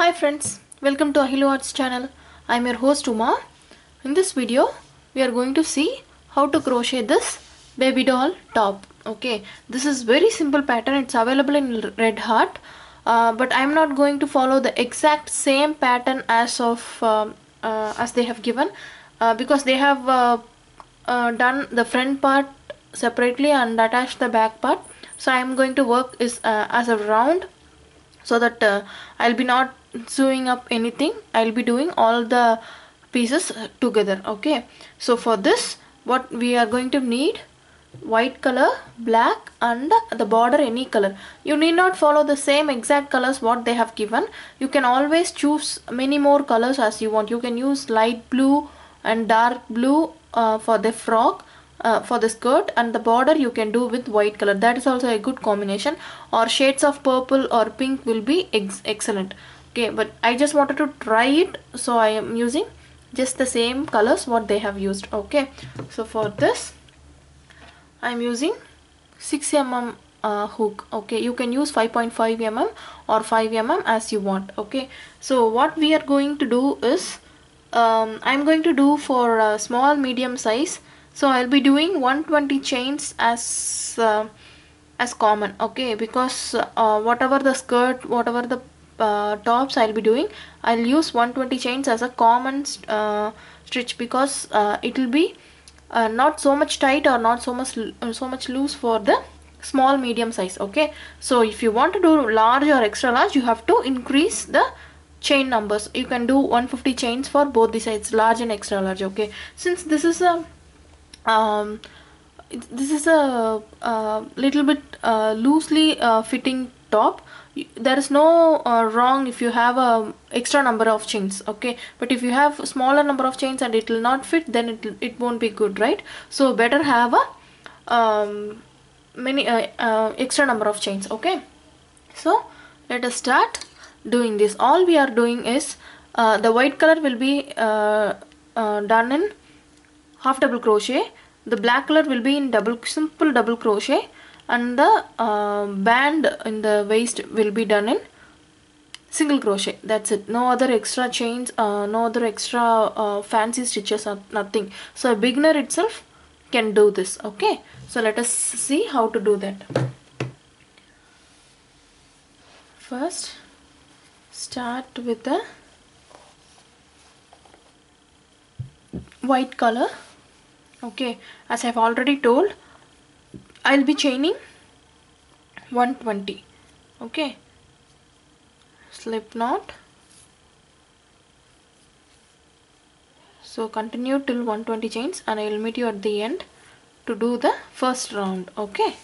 Hi friends, welcome to Ahilu Arts channel. I am your host Uma. In this video, we are going to see how to crochet this baby doll top. Okay, this is very simple pattern. It's available in red heart, but I am not going to follow the exact same pattern as they have given, because they have done the front part separately and attached the back part. So I am going to work as a round, so that I'll be not sewing up anything. I'll be doing all the pieces together. Okay, so for this, what we are going to need: white color, black, and the border any color. You need not follow the same exact colors what they have given. You can always choose many more colors as you want. You can use light blue and dark blue for the frock, for the skirt, and the border you can do with white color. That is also a good combination, or shades of purple or pink will be excellent. Okay, but I just wanted to try it, so I am using just the same colors what they have used. Okay, so for this I am using 6 mm hook. Okay, you can use 5.5 mm or 5 mm as you want. Okay, so what we are going to do is, I'm going to do for small medium size, so I'll be doing 120 chains as common. Okay, because whatever the skirt, whatever the tops I'll be doing, I'll use 120 chains as a common stitch, because it will be not so much tight or not so much loose for the small medium size. Okay, so if you want to do large or extra large, you have to increase the chain numbers. You can do 150 chains for both the sides, large and extra large. Okay, since this is a little bit loosely fitting top, there is no wrong if you have a extra number of chains. Okay, but if you have smaller number of chains and it will not fit, then it won't be good, right? So better have a many extra number of chains. Okay, so let us start doing this. All we are doing is, the white color will be done in half double crochet, the black color will be in simple double crochet, and the band in the waist will be done in single crochet. That's it. No other extra chains, no other extra fancy stitches or nothing. So a beginner itself can do this. Okay, so let us see how to do that. First, start with the white color. Okay, as I've already told, I'll be chaining 120. Okay, slip knot. So continue till 120 chains, and I will meet you at the end to do the first round. Okay,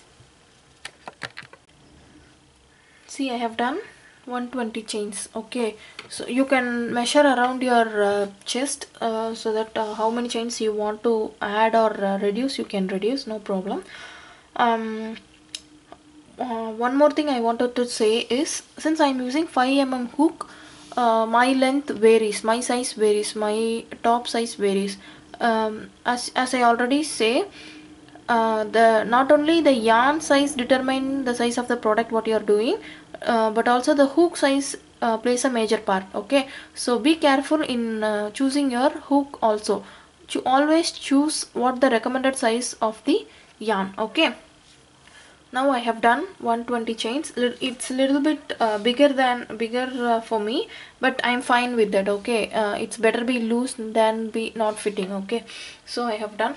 see, I have done 120 chains. Okay, so you can measure around your chest, so that how many chains you want to add or reduce, you can reduce, no problem. One more thing I wanted to say is, since I am using 5 mm hook, my length varies, my size varies, my top size varies. As I already say, the not only the yarn size determine the size of the product what you are doing, but also the hook size plays a major part. Okay, so be careful in choosing your hook also. Always choose what the recommended size of the yarn. Okay, now I have done 120 chains. It's a little bit bigger for me, but I'm fine with that. Okay, it's better be loose than be not fitting. Okay, so I have done.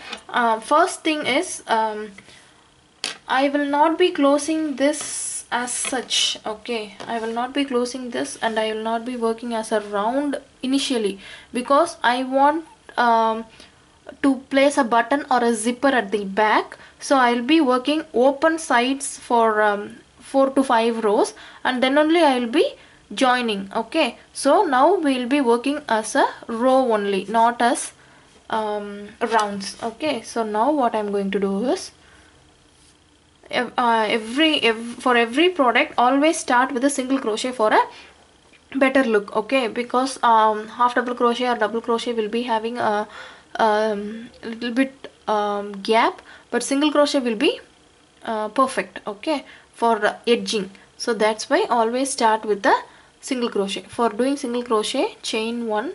First thing is, I will not be closing this as such. Okay, I will not be closing this, and I will not be working as a round initially, because I want to place a button or a zipper at the back. So I'll be working open sides for 4 to 5 rows, and then only I'll be joining. Okay, so now we'll be working as a row only, not as rounds. Okay, so now what I'm going to do is, for every product, always start with a single crochet for a better look. Okay, because half double crochet or double crochet will be having a little bit gap, but single crochet will be perfect. Okay, for edging. So that's why always start with the single crochet. For doing single crochet, chain 1.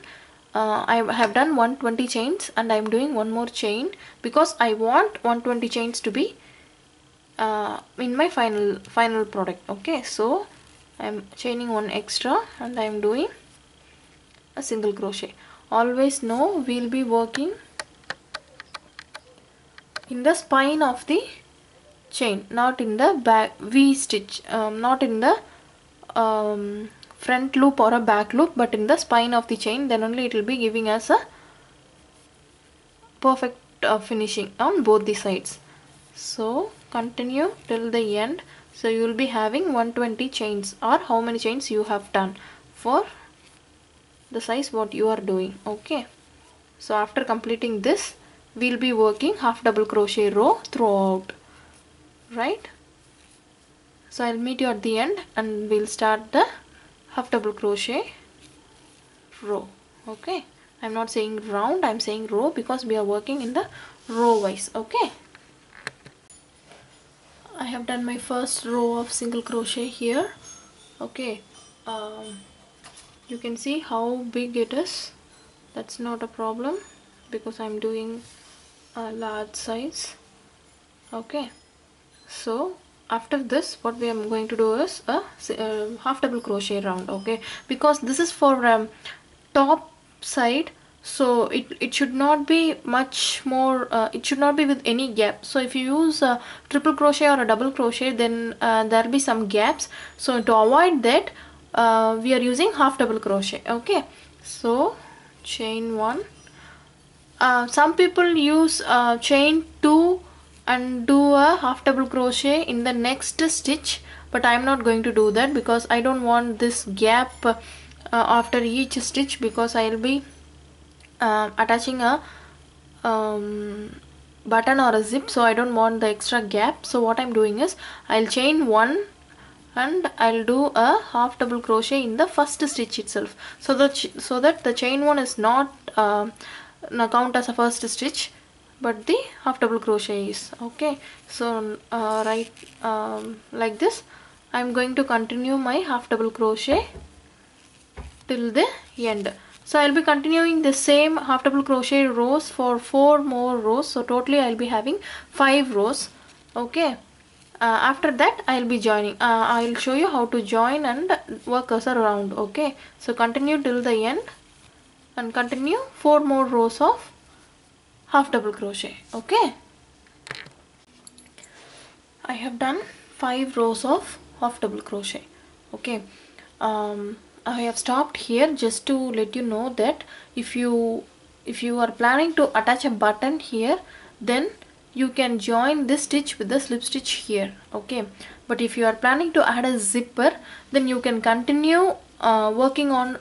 I have done 120 chains and I am doing one more chain because I want 120 chains to be in my final product. Okay, so I am chaining one extra and I am doing a single crochet. Always know we'll be working in the spine of the chain, not in the back V stitch, not in the front loop or a back loop, but in the spine of the chain. Then only it will be giving us a perfect finishing on both the sides. So continue till the end. So you will be having 120 chains, or how many chains you have done for the size what you are doing. Okay, so after completing this, we'll be working half double crochet row throughout, right? So I'll meet you at the end and we'll start the half double crochet row. Okay, I'm not saying round, I'm saying row because we are working in the row wise. Okay, I have done my first row of single crochet here. Okay, you can see how big it is. That's not a problem because I'm doing a large size. Okay, so after this what we are going to do is a half double crochet round. Okay, because this is for top side, so it should not be much more, it should not be with any gap. So if you use a triple crochet or a double crochet, then there will be some gaps. So to avoid that, we are using half double crochet. Okay, so chain 1. Some people use chain 2 and do a half double crochet in the next stitch, but I'm not going to do that because I don't want this gap after each stitch, because I'll be attaching a button or a zip, so I don't want the extra gap. So what I'm doing is I'll chain 1 and I'll do a half double crochet in the first stitch itself, so that the chain 1 is not count as a first stitch, but the half double crochet is. Okay, so right like this I'm going to continue my half double crochet till the end. So I'll be continuing the same half double crochet rows for 4 more rows, so totally I'll be having 5 rows. Okay, after that I'll be joining, I'll show you how to join and work as a round. Okay, so continue till the end and continue 4 more rows of half double crochet. Okay, I have done 5 rows of half double crochet. Okay, I have stopped here just to let you know that if you are planning to attach a button here, then you can join this stitch with the slip stitch here. Okay, but if you are planning to add a zipper, then you can continue working on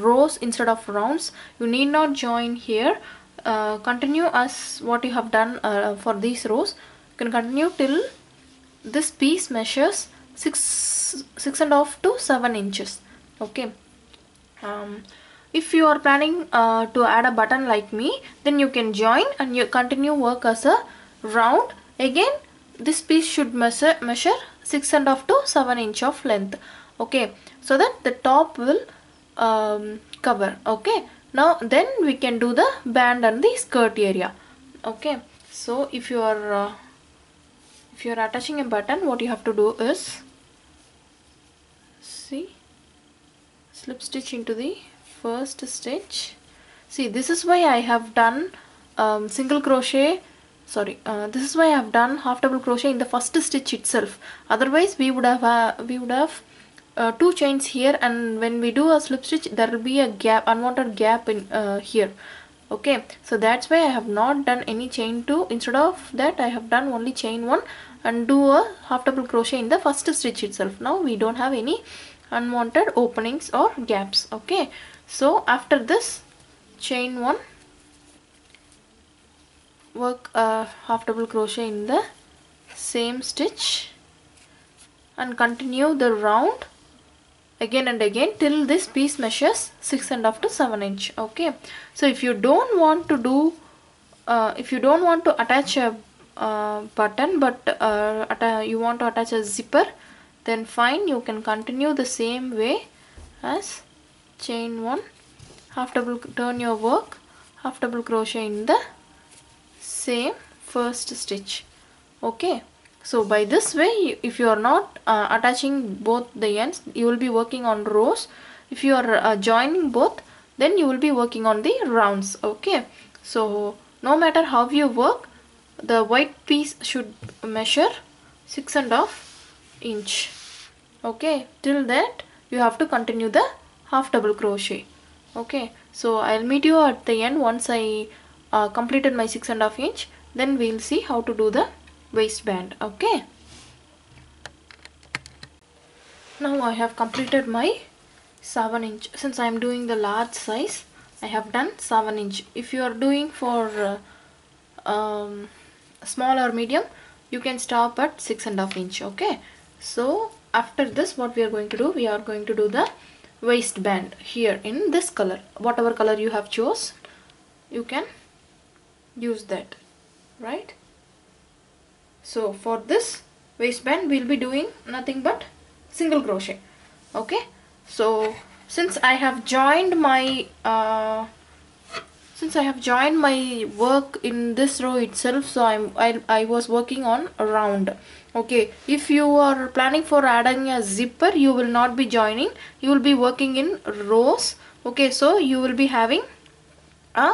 rows instead of rounds. You need not join here. Continue as what you have done for these rows. You can continue till this piece measures 6.5 to 7 inches. Okay, if you are planning to add a button like me, then you can join and you continue work as a round. Again, this piece should measure 6.5 to 7 inch of length. Okay, so that the top will cover. Okay, now then we can do the band and the skirt area. Okay, so if you are attaching a button, what you have to do is, see, slip stitch into the first stitch. See, this is why I have done single crochet, sorry, this is why I have done half double crochet in the first stitch itself. Otherwise we would have 2 chains here, and when we do a slip stitch there will be a gap, unwanted gap in here. Okay, so that's why I have not done any chain 2. Instead of that, I have done only chain 1 and do a half double crochet in the first stitch itself. Now we don't have any unwanted openings or gaps. Okay, so after this, chain 1, work a half double crochet in the same stitch and continue the round again and again till this piece measures 6.5 to 7 inch. Okay, so if you don't want to do if you don't want to attach a button, but you want to attach a zipper, then fine, you can continue the same way as chain 1, half double, turn your work, half double crochet in the same first stitch. Okay, so by this way, if you are not attaching both the ends, you will be working on rows. If you are joining both, then you will be working on the rounds. Okay, so no matter how you work, the white piece should measure 6.5 inch. Okay, till that you have to continue the half double crochet. Okay, so I'll meet you at the end once I completed my 6.5 inch. Then we'll see how to do the waistband. Okay, now I have completed my 7 inch. Since I am doing the large size, I have done 7 inch. If you are doing for small or medium, you can stop at 6.5 inch. Okay, so after this, what we are going to do, we are going to do the waistband here in this color. Whatever color you have chose, you can use that, right? So for this waistband, we'll be doing nothing but single crochet. Okay, so since I have joined my work in this row itself, so I was working on a round. Okay, if you are planning for adding a zipper, you will not be joining, you will be working in rows. Okay, so you will be having a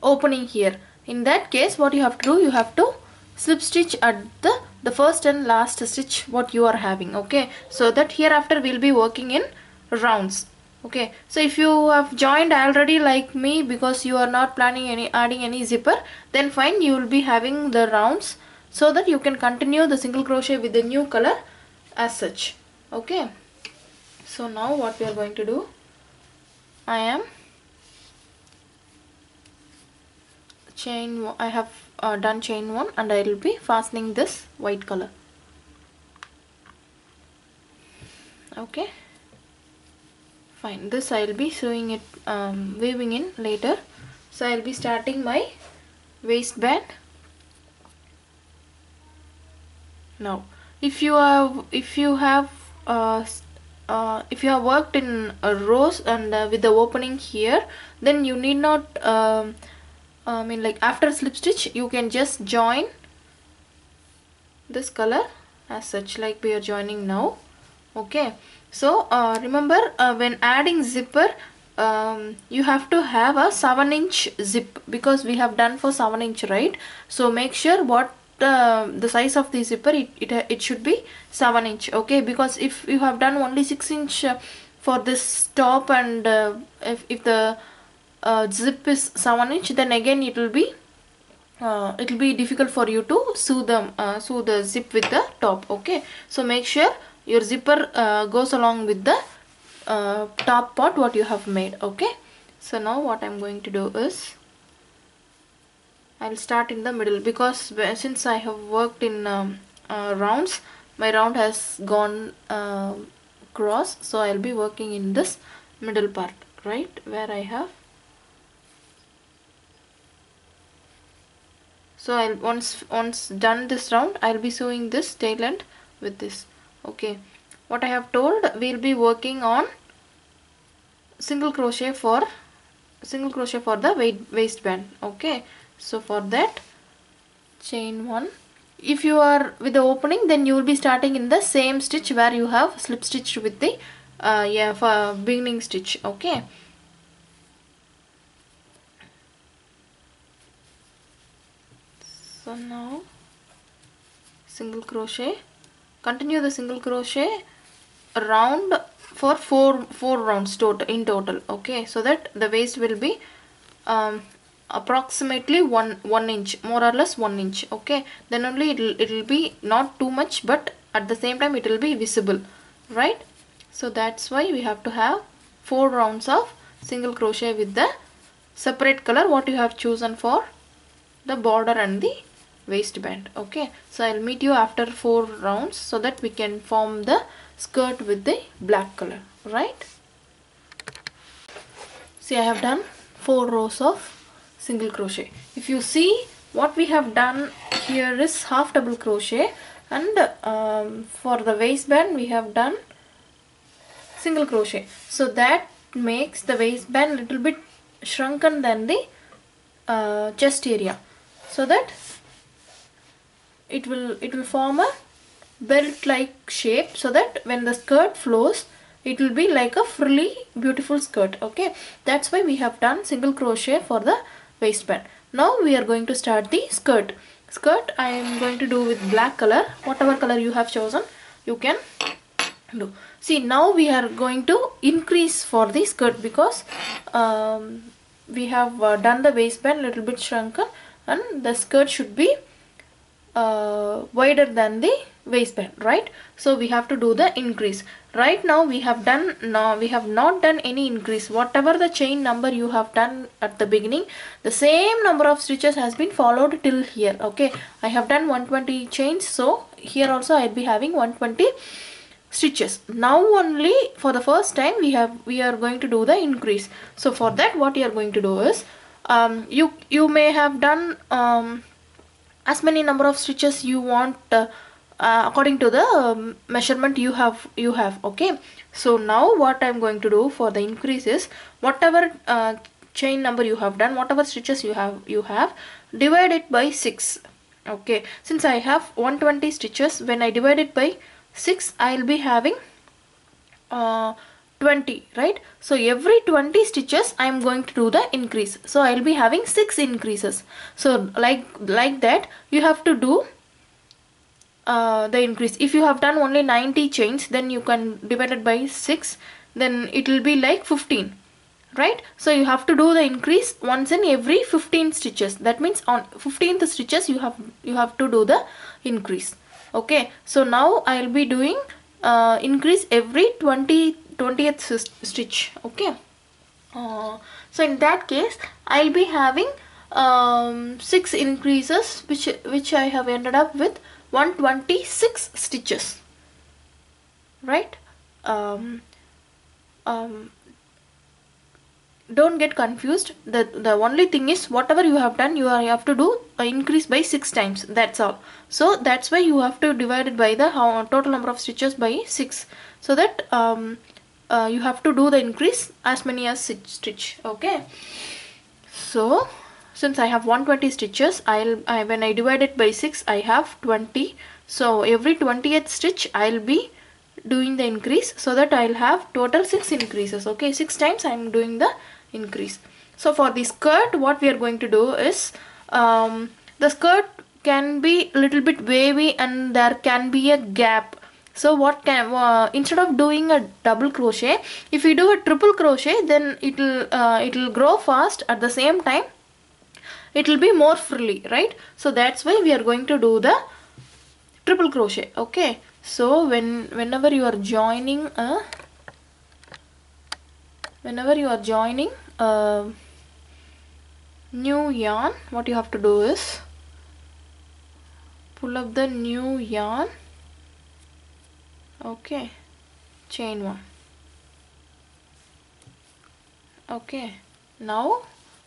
opening here. In that case, what you have to do, you have to slip stitch at the first and last stitch what you are having. Okay, so that hereafter we'll be working in rounds. Okay, so if you have joined already like me, because you are not planning adding any zipper, then fine, you will be having the rounds, so that you can continue the single crochet with the new color as such. Okay, so now what we are going to do, I am I have done chain 1 and I will be fastening this white color. Okay, fine, this I will be sewing it, weaving in later. So I will be starting my waistband. Now if you have worked in rows and with the opening here, then you need not like after slip stitch, you can just join this color as such, like we are joining now. Okay, so remember, when adding zipper, you have to have a 7 inch zip, because we have done for 7 inch, right? So make sure what the size of the zipper, it should be 7 inch. Okay, because if you have done only 6 inch for this top, and if the zip is 7 inch, then again it will be difficult for you to sew the zip with the top. Okay, so make sure your zipper goes along with the top part what you have made. Okay, so now what I'm going to do is, I'll start in the middle, because since I have worked in rounds, my round has gone cross, so I'll be working in this middle part, right, where I have. So I'll once done this round, I'll be sewing this tail end with this. Okay, what I have told, we'll be working on single crochet for the waistband. Okay, so for that, chain 1. If you are with the opening, then you will be starting in the same stitch where you have slip stitched with the for beginning stitch. Okay, so now single crochet, continue the single crochet round for four rounds in total. Okay, so that the waist will be approximately one inch, more or less 1 inch. Okay, then only it'll be not too much, but at the same time it will be visible, right? So that's why we have to have 4 rounds of single crochet with the separate color what you have chosen for the border and the waistband. Okay, so I'll meet you after 4 rounds, so that we can form the skirt with the black color, right? See, I have done 4 rows of single crochet. If you see, what we have done here is half double crochet, and for the waistband we have done single crochet. So that makes the waistband little bit shrunken than the chest area, so that it will form a belt like shape, so that when the skirt flows it will be like a frilly beautiful skirt. Okay, that's why we have done single crochet for the waistband. Now we are going to start the skirt. I am going to do with black color. Whatever color you have chosen you can do. See, now we are going to increase for the skirt, because we have done the waistband little bit shrunken, and the skirt should be wider than the waistband, right? So we have to do the increase. Right now we have not done any increase. Whatever the chain number you have done at the beginning, the same number of stitches has been followed till here. Okay, I have done 120 chains, so here also I'll be having 120 stitches. Now only for the first time we are going to do the increase. So for that, what you are going to do is, you may have done as many number of stitches you want according to the measurement you have. Okay, so now what I'm going to do for the increase is, whatever chain number you have done, whatever stitches you have, divide it by 6. Okay, since I have 120 stitches, when I divide it by 6, I'll be having 20, right? So every 20 stitches I am going to do the increase. So I'll be having 6 increases. So like that you have to do the increase. If you have done only 90 chains, then you can divide it by 6, then it will be like 15, right? So you have to do the increase once in every 15 stitches. That means on 15th stitches you have to do the increase. Okay, so now I'll be doing increase every 20th stitch. Okay, so in that case I'll be having 6 increases, which I have ended up with 126 stitches, right? Don't get confused. The only thing is, whatever you have done, you have to do an increase by 6 times. That's all. So that's why you have to divide it by the total number of stitches by 6, so that you have to do the increase as many as stitch. Okay, so since I have 120 stitches, when I divide it by 6, I have 20. So every 20th stitch I'll be doing the increase, so that I'll have total 6 increases. Okay, 6 times I'm doing the increase. So for the skirt, what we are going to do is, the skirt can be a little bit wavy and there can be a gap. So what can instead of doing a double crochet, if you do a triple crochet, then it'll grow fast. At the same time it will be more frilly, right? So that's why we are going to do the triple crochet. Okay, so whenever you are joining a new yarn, what you have to do is pull up the new yarn. Okay, chain 1. Okay, now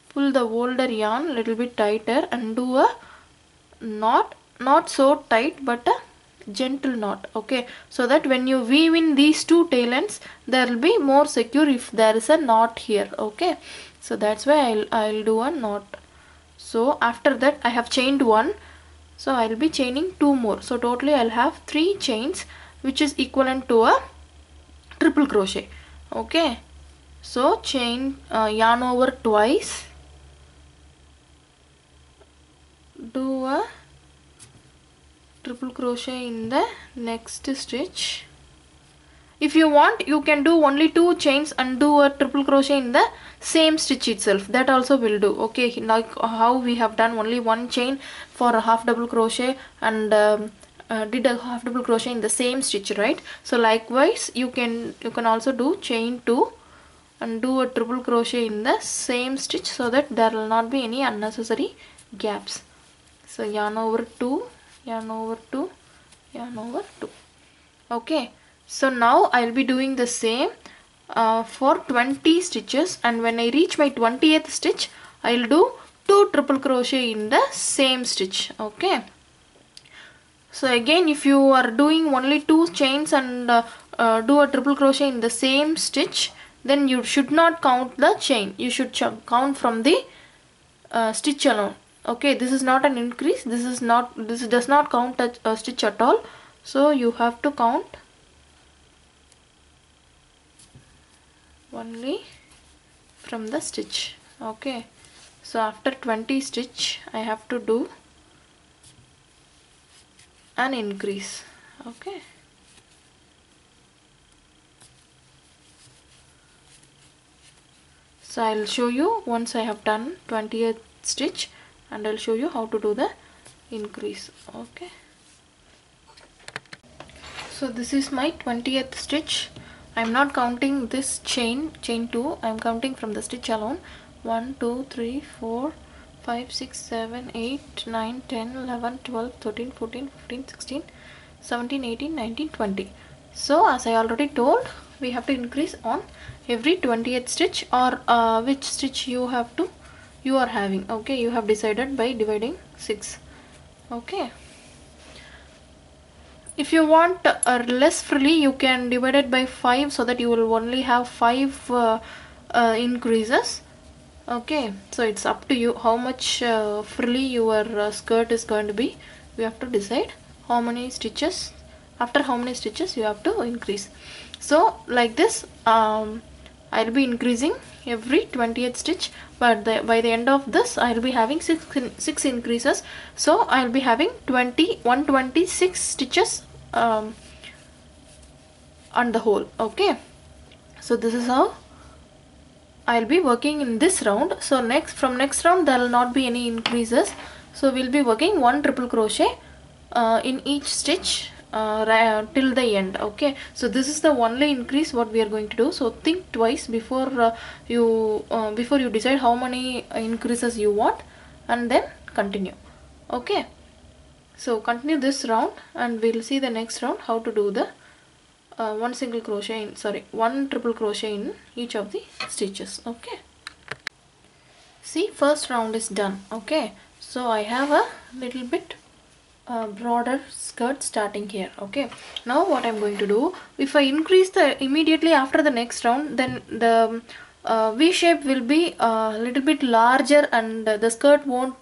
pull the older yarn little bit tighter and do a knot, not so tight but a gentle knot. Okay, so that when you weave in these two tail ends, there will be more secure if there is a knot here. Okay, so that's why I'll do a knot. So after that I have chained 1, so I'll be chaining 2 more. So totally I'll have 3 chains, which is equivalent to a triple crochet. Okay, so chain yarn over twice, do a triple crochet in the next stitch. If you want, you can do only 2 chains and do a triple crochet in the same stitch itself. That also will do. Okay, like how we have done only 1 chain for a half double crochet and did a half double crochet in the same stitch, right? So likewise you can also do chain 2 and do a triple crochet in the same stitch, so that there will not be any unnecessary gaps. So yarn over 2, yarn over 2, yarn over 2. Okay, so now I'll be doing the same for 20 stitches, and when I reach my 20th stitch I'll do 2 triple crochet in the same stitch. Okay, so again, if you are doing only 2 chains and do a triple crochet in the same stitch, then you should not count the chain. You should count from the stitch alone. Okay, this is not an increase. This does not count a stitch at all. So you have to count only from the stitch. Okay, so after 20 stitch I have to do an increase. Okay, so I'll show you once I have done 20th stitch, and I'll show you how to do the increase. Okay, so this is my 20th stitch. I'm not counting this chain 2. I'm counting from the stitch alone. 1 2 3 4 5 6 7 8 9 10 11 12 13 14 15 16 17 18 19 20. So as I already told, we have to increase on every 20th stitch, or which stitch you are having. Okay, you have decided by dividing 6. Okay, if you want less frilly, you can divide it by 5, so that you will only have 5 increases. Okay, so it's up to you how much frilly your skirt is going to be. You have to decide how many stitches, after how many stitches you have to increase. So like this, I'll be increasing every 20th stitch, but by the end of this I'll be having 6 increases. So I'll be having 126 stitches on the whole. Okay, so this is how I'll be working in this round. So from next round there will not be any increases. So we'll be working 1 triple crochet in each stitch till the end. Okay, so this is the only increase what we are going to do. So think twice before you decide how many increases you want, and then continue. Okay, so continue this round, and we'll see the next round how to do the 1 triple crochet in each of the stitches. Okay, see, first round is done. Okay, so I have a little bit broader skirt starting here. Okay, now what I'm going to do, if I increase immediately after the next round, then the V shape will be a little bit larger, and the skirt won't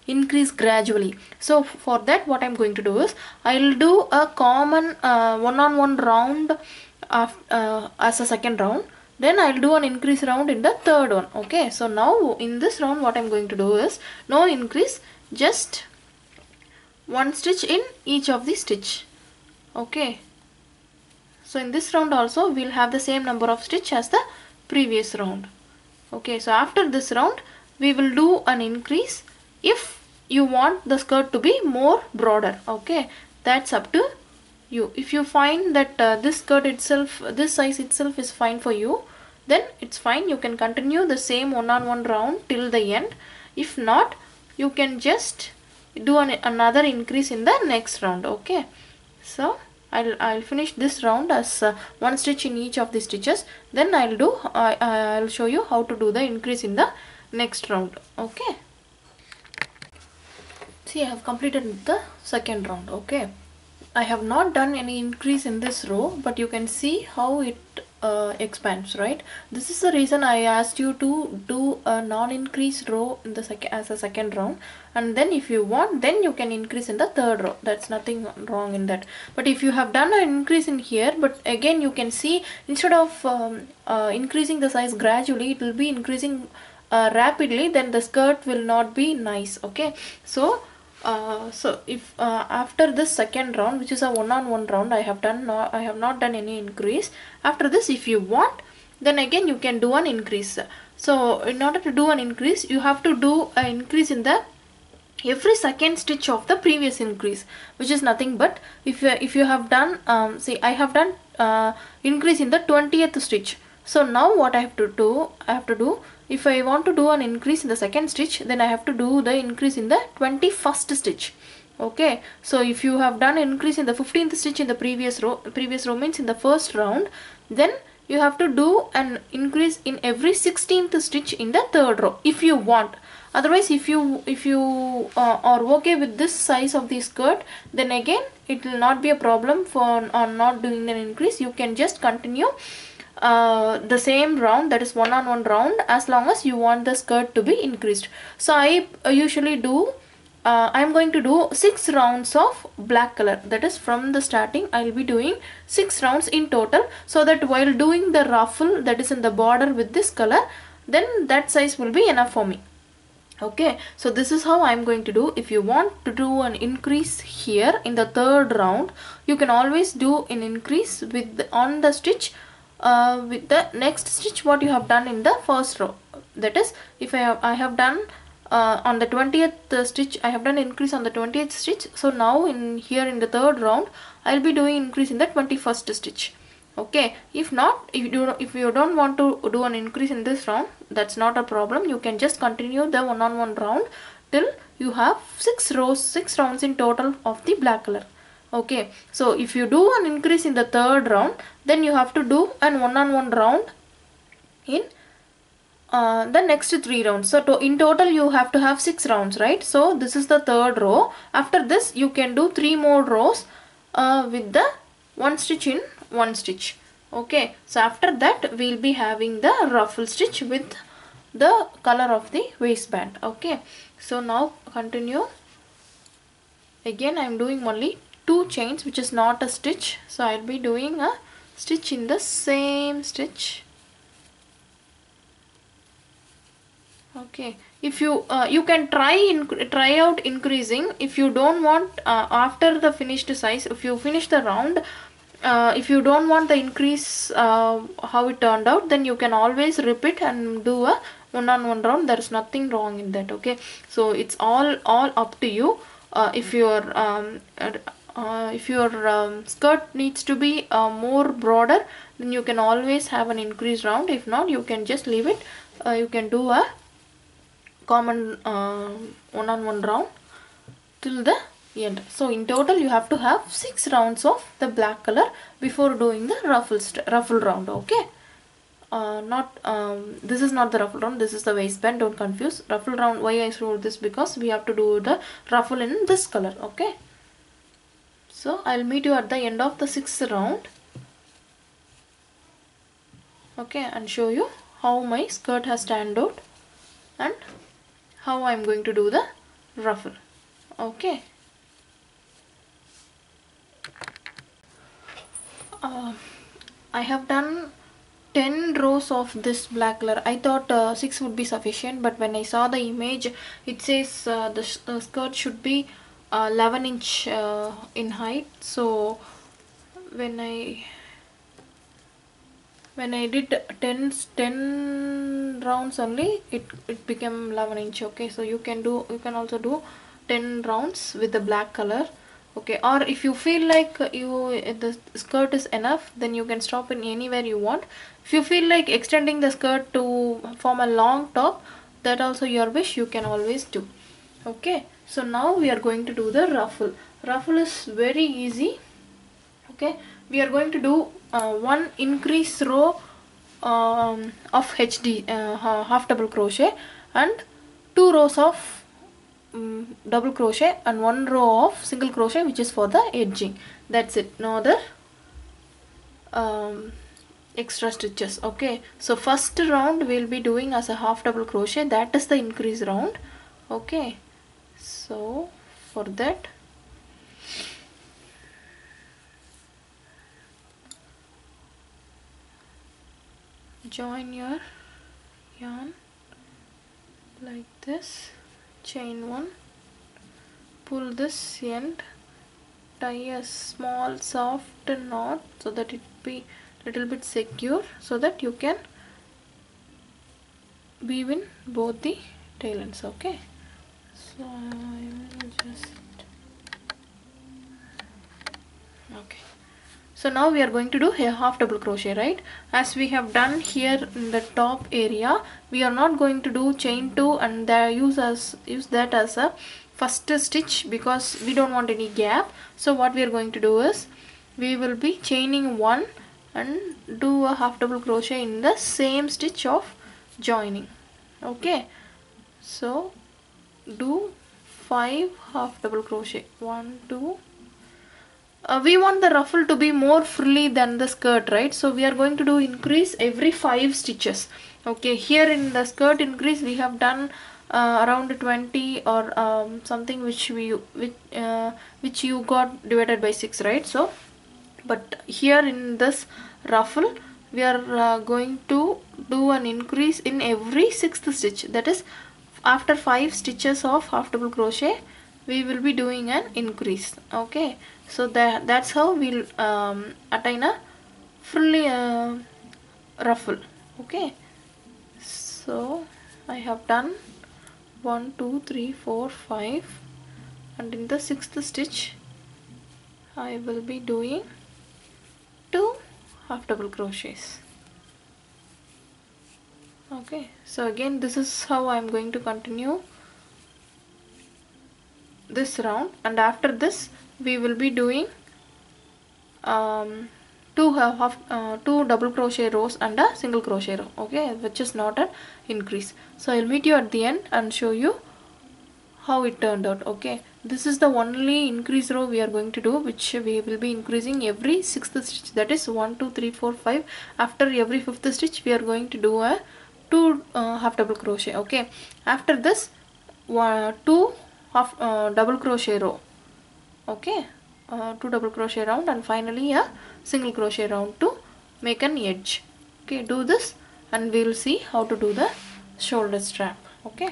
increase gradually. So for that, what I'm going to do is, I'll do a common one-on-one round as a second round, then I'll do an increase round in the third one. Okay, so now in this round what I'm going to do is, no increase, just 1 stitch in each of the stitch. Okay, so in this round also we'll have the same number of stitch as the previous round. Okay, so after this round we will do an increase if you want the skirt to be more broader. Okay, that's up to you. If you find that this skirt itself, this size itself is fine for you, then it's fine, you can continue the same one-on-one round till the end. If not, you can just do another increase in the next round. Okay, so I'll finish this round as 1 stitch in each of the stitches, then I'll show you how to do the increase in the next round. Okay, see, I have completed the second round. Okay, I have not done any increase in this row, but you can see how it expands, right? This is the reason I asked you to do a non-increase row in the as a second round, and then if you want, then you can increase in the third row. That's nothing wrong in that. But if you have done an increase in here, but again you can see, instead of increasing the size gradually, it will be increasing rapidly, then the skirt will not be nice. Okay, so if after this second round, which is a one-on-one round, I have not done any increase. After this, if you want, then again you can do an increase. So in order to do an increase, you have to do an increase in the every second stitch of the previous increase, which is nothing but, if you have done see, I have done increase in the 20th stitch. So now what I have to do, if I want to do an increase in the second stitch, then I have to do the increase in the 21st stitch. Okay, so if you have done increase in the 15th stitch in the previous row means in the first round, then you have to do an increase in every 16th stitch in the third row if you want. Otherwise, if you are okay with this size of the skirt, then again it will not be a problem for on not doing an increase. You can just continue the same round, that is one-on-one round, as long as you want the skirt to be increased. So I usually do I am going to do 6 rounds of black color. That is, from the starting I will be doing 6 rounds in total, so that while doing the ruffle that is in the border with this color, then that size will be enough for me. Okay, so this is how I am going to do. If you want to do an increase here in the third round, you can always do an increase with on the stitch with the next stitch what you have done in the first row. That is, if I have done on the 20th stitch, I have done increase on the 20th stitch. So now in here in the third round, I will be doing increase in the 21st stitch. Okay, if not, if you don't want to do an increase in this round, that's not a problem. You can just continue the one-on-one round till you have 6 rounds in total of the black color. Okay, so if you do an increase in the third round, then you have to do an one-on-one round in the next 3 rounds. So in total you have to have 6 rounds, right? So this is the third row. After this you can do 3 more rows with the 1 stitch in 1 stitch. Okay, so after that we will be having the ruffle stitch with the color of the waistband. Okay, so now continue. Again I am doing only 2 chains, which is not a stitch. So I will be doing a stitch in the same stitch. Okay, if you you can try out increasing. If you don't want after the finished size, if you finish the round, if you don't want the increase how it turned out, then you can always repeat and do a one-on-one round. There is nothing wrong in that. Okay, so it's all up to you. If your skirt needs to be more broader, then you can always have an increase round. If not, you can just leave it. You can do a common one-on-one round till the end. So in total you have to have 6 rounds of the black color before doing the ruffle round. Okay, this is not the ruffle round, this is the waistband. Don't confuse. Ruffle round, why I showed this, because we have to do the ruffle in this color. Okay, so I'll meet you at the end of the 6th round. Okay, and show you how my skirt has turned out and how I'm going to do the ruffle. Okay, I have done 10 rows of this black color. I thought 6 would be sufficient, but when I saw the image, it says the skirt should be 11 inch in height. So when I did 10 rounds only, it became 11 inch. Okay, so you can also do 10 rounds with the black color. Okay, or if you feel like the skirt is enough, then you can stop in anywhere you want. If you feel like extending the skirt to form a long top, that also your wish, you can always do. Okay, so now we are going to do the ruffle. Ruffle is very easy. Okay, we are going to do one increase row of HD half double crochet and 2 rows of double crochet and 1 row of single crochet, which is for the edging. That's it, no other extra stitches. Okay, so first round we'll be doing as a half double crochet, that is the increase round. Okay, so for that join your yarn like this, chain 1, pull this end, tie a small soft knot so that it be little bit secure, so that you can weave in both the tail ends. Okay, so I will just okay. So now we are going to do a half double crochet, right? As we have done here in the top area, we are not going to do chain 2 and use that as a first stitch, because we don't want any gap. So what we are going to do is we will be chaining 1 and do a half double crochet in the same stitch of joining. Okay, so do 5 half double crochet. 1 2 we want the ruffle to be more frilly than the skirt, right? So we are going to do increase every 5 stitches. Okay, here in the skirt increase we have done around 20 or something which you got divided by 6, right? So but here in this ruffle we are going to do an increase in every 6th stitch. That is, after 5 stitches of half double crochet we will be doing an increase. Okay, so that's how we'll attain a fully ruffle. Okay, so I have done 1 2 3 4 5, and in the 6th stitch I will be doing 2 half double crochets. Okay, so again this is how I am going to continue this round, and after this we will be doing two double crochet rows and a single crochet row. Okay, which is not an increase. So I'll meet you at the end and show you how it turned out. Okay, this is the only increase row we are going to do, which we will be increasing every 6th stitch. That is 1 2 3 4 5. After every 5th stitch we are going to do a 2 half double crochet. Okay, after this 2 half double crochet row. Okay, 2 double crochet round, and finally a single crochet round to make an edge. Okay, do this and we will see how to do the shoulder strap. Okay.